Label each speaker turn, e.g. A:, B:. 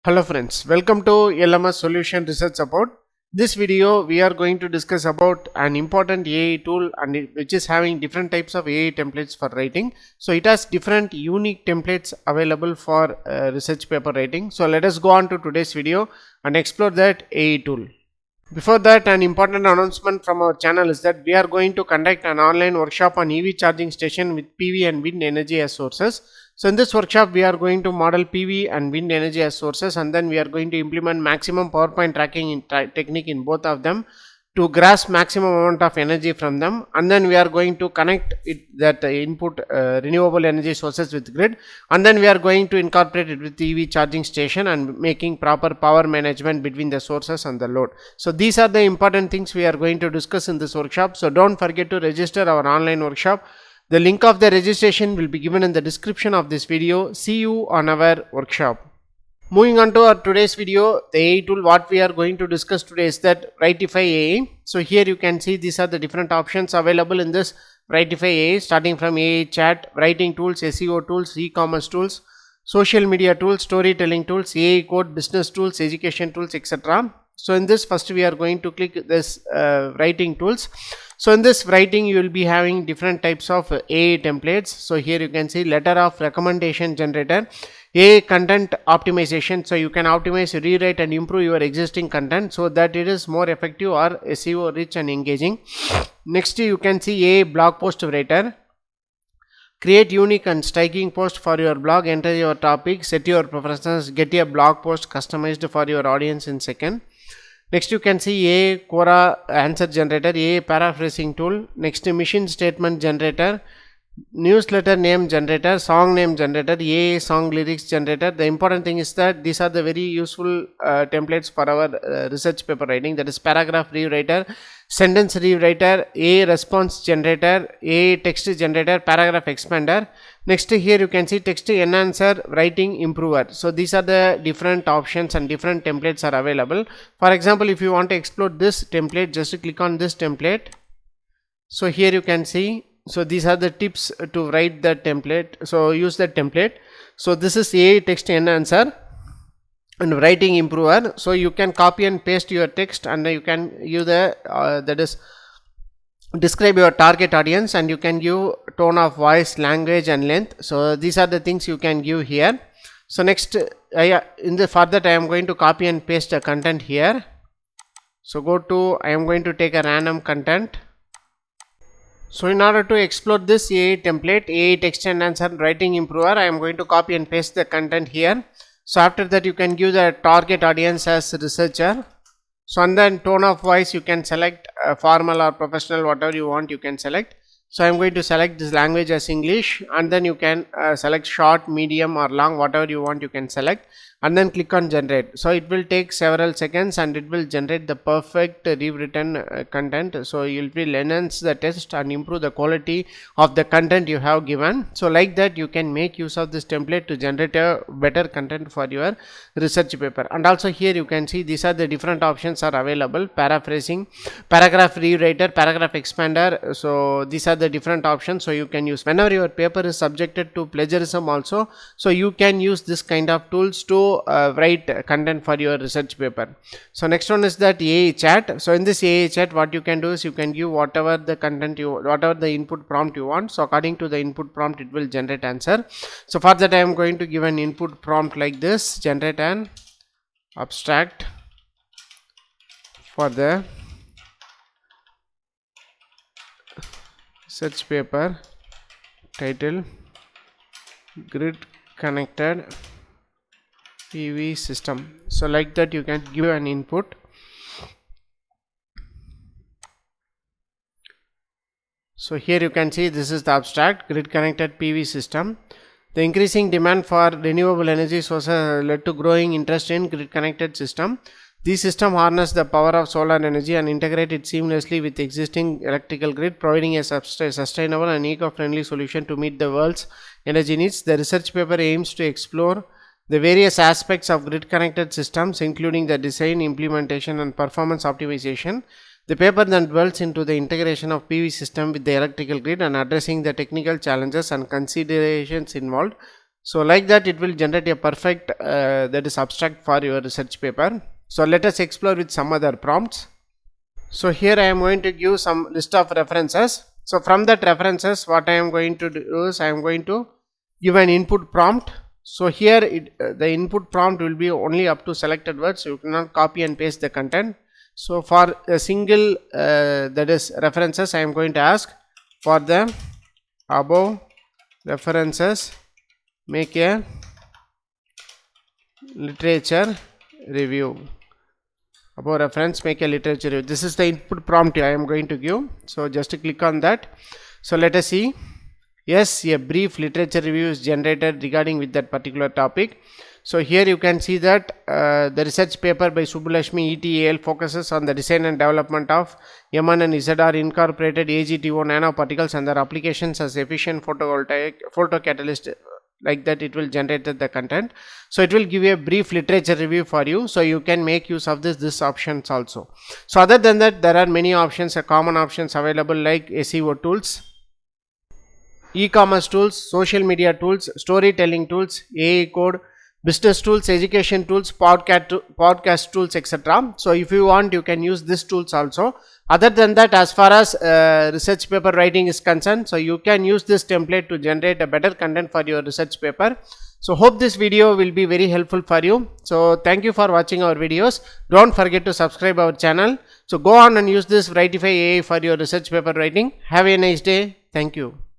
A: Hello friends, welcome to LMS Solution Research Support. This video we are going to discuss about an important AI tool which is having different types of AI templates for writing. So it has different unique templates available for research paper writing. So let us go on to today's video and explore that AI tool. Before that, an important announcement from our channel is that we are going to conduct an online workshop on EV charging station with PV and wind energy as sources. So in this workshop, we are going to model PV and wind energy as sources, and then we are going to implement maximum power point tracking technique in both of them to grasp maximum amount of energy from them, and then we are going to connect that input renewable energy sources with grid, and then we are going to incorporate it with EV charging station and making proper power management between the sources and the load. So these are the important things we are going to discuss in this workshop. So don't forget to register our online workshop. The link of the registration will be given in the description of this video. See you on our workshop. Moving on to our today's video, the AI tool what we are going to discuss today is that Writify AI. So here you can see these are the different options available in this Writify AI, starting from AI chat, writing tools, SEO tools, e-commerce tools, social media tools, storytelling tools, AI code, business tools, education tools, etc. So in this, first we are going to click this writing tools. So in this writing you will be having different types of AI templates. So here you can see letter of recommendation generator, AI content optimization. So you can optimize, rewrite and improve your existing content so that it is more effective or SEO rich and engaging. Next you can see AI blog post writer. Create unique and striking post for your blog, enter your topic, set your preferences, get a blog post customized for your audience in second. Next you can see AI Quora answer generator, AI paraphrasing tool. Next mission statement generator, newsletter name generator, song name generator, AI song lyrics generator. The important thing is that these are the very useful templates for our research paper writing, that is paragraph rewriter, sentence rewriter, AI response generator, AI text generator, paragraph expander. Next here you can see text enhancer, writing improver. So these are the different options and different templates are available. For example, if you want to explore this template, just click on this template. So here you can see, so these are the tips to write the template. So use that template. So this is AI text enhancer and writing improver. So you can copy and paste your text and you can use the that is describe your target audience, and you can give tone of voice, language and length. So these are the things you can give here. So next in the for that I am going to copy and paste the content here. So go to, I am going to take a random content. So in order to explore this AI template, AI text enhancer writing improver, I am going to copy and paste the content here. So after that you can give the target audience as researcher. So and then tone of voice you can select formal or professional, whatever you want you can select. So I am going to select this language as English, and then you can select short, medium or long, whatever you want you can select, and then click on generate. So it will take several seconds and it will generate the perfect rewritten content. So you will enhance the text and improve the quality of the content you have given. So like that you can make use of this template to generate a better content for your research paper. And also here you can see these are the different options are available: paraphrasing, paragraph rewriter, paragraph expander. So these are the different options. So you can use whenever your paper is subjected to plagiarism also. So you can use this kind of tools to write content for your research paper. So next one is that AI chat. So in this AI chat what you can do is you can give whatever the content whatever the input prompt you want. So according to the input prompt it will generate answer. So for that I am going to give an input prompt like this: generate an abstract for the research paper, title grid connected PV system. So like that you can give an input. So here you can see this is the abstract grid connected PV system. The increasing demand for renewable energy sources led to growing interest in grid connected system. These systems harness the power of solar energy and integrate it seamlessly with existing electrical grid, providing a sustainable and eco-friendly solution to meet the world's energy needs. The research paper aims to explore the various aspects of grid connected systems, including the design, implementation and performance optimization. The paper then dwells into the integration of PV system with the electrical grid and addressing the technical challenges and considerations involved. So like that it will generate a perfect that is abstract for your research paper. So let us explore with some other prompts. So here I am going to give some list of references. So from that references, what I am going to do is I am going to give an input prompt. So here the input prompt will be only up to selected words. You cannot copy and paste the content. So for a single that is references, I am going to ask for the above references make a literature review. Above reference make a literature review. This is the input prompt I am going to give. So just click on that. So let us see. Yes, a brief literature review is generated regarding with that particular topic. So here you can see that the research paper by Subbulakshmi ETAL focuses on the design and development of MN and ZR incorporated AGTO nanoparticles and their applications as efficient photocatalyst. Like that it will generate the content. So it will give you a brief literature review for you. So you can make use of this options also. So other than that, there are many options, common options available like SEO tools, e-commerce tools, social media tools, storytelling tools, AI code, business tools, education tools, podcast tools, etc. So if you want, you can use these tools also. Other than that, as far as research paper writing is concerned, so you can use this template to generate a better content for your research paper. So hope this video will be very helpful for you. So thank you for watching our videos. Don't forget to subscribe our channel. So go on and use this Writify AI for your research paper writing. Have a nice day. Thank you.